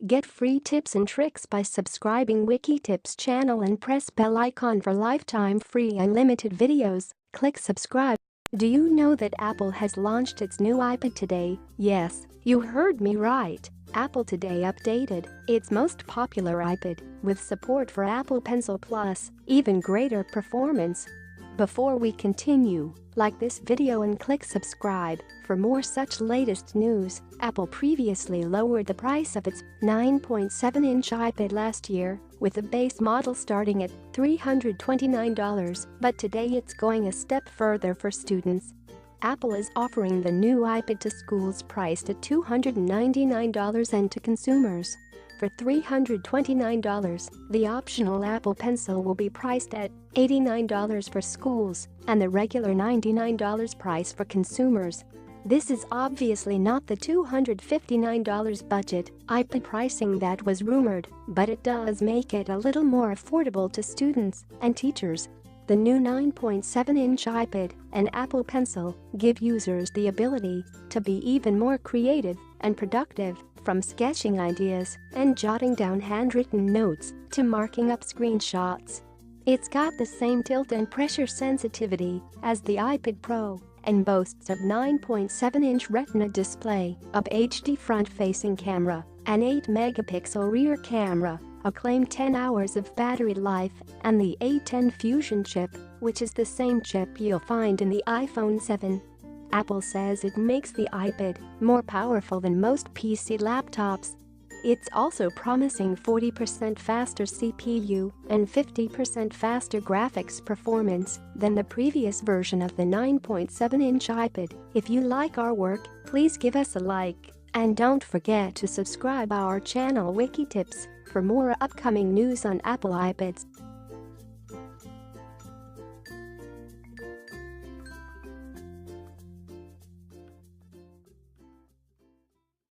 Get free tips and tricks by subscribing WikiTips channel and press bell icon for lifetime free unlimited videos. Click subscribe. Do you know that Apple has launched its new iPad today? Yes, you heard me right. Apple today updated its most popular iPad with support for Apple Pencil Plus, even greater performance. Before we continue, like this video and click subscribe for more such latest news. Apple previously lowered the price of its 9.7-inch iPad last year, with the base model starting at $329, but today it's going a step further for students. Apple is offering the new iPad to schools priced at $299 and to consumers for $329. The optional Apple Pencil will be priced at $89 for schools and the regular $99 price for consumers. This is obviously not the $259 budget iPad pricing that was rumored, but it does make it a little more affordable to students and teachers. The new 9.7-inch iPad and Apple Pencil give users the ability to be even more creative and productive, from sketching ideas and jotting down handwritten notes to marking up screenshots. It's got the same tilt and pressure sensitivity as the iPad Pro and boasts of 9.7-inch Retina display, a HD front-facing camera, an 8-megapixel rear camera, a claimed 10 hours of battery life, and the A10 Fusion chip, which is the same chip you'll find in the iPhone 7. Apple says it makes the iPad more powerful than most PC laptops. It's also promising 40% faster CPU and 50% faster graphics performance than the previous version of the 9.7-inch iPad. If you like our work, please give us a like. And don't forget to subscribe our channel WikiTips for more upcoming news on Apple iPads.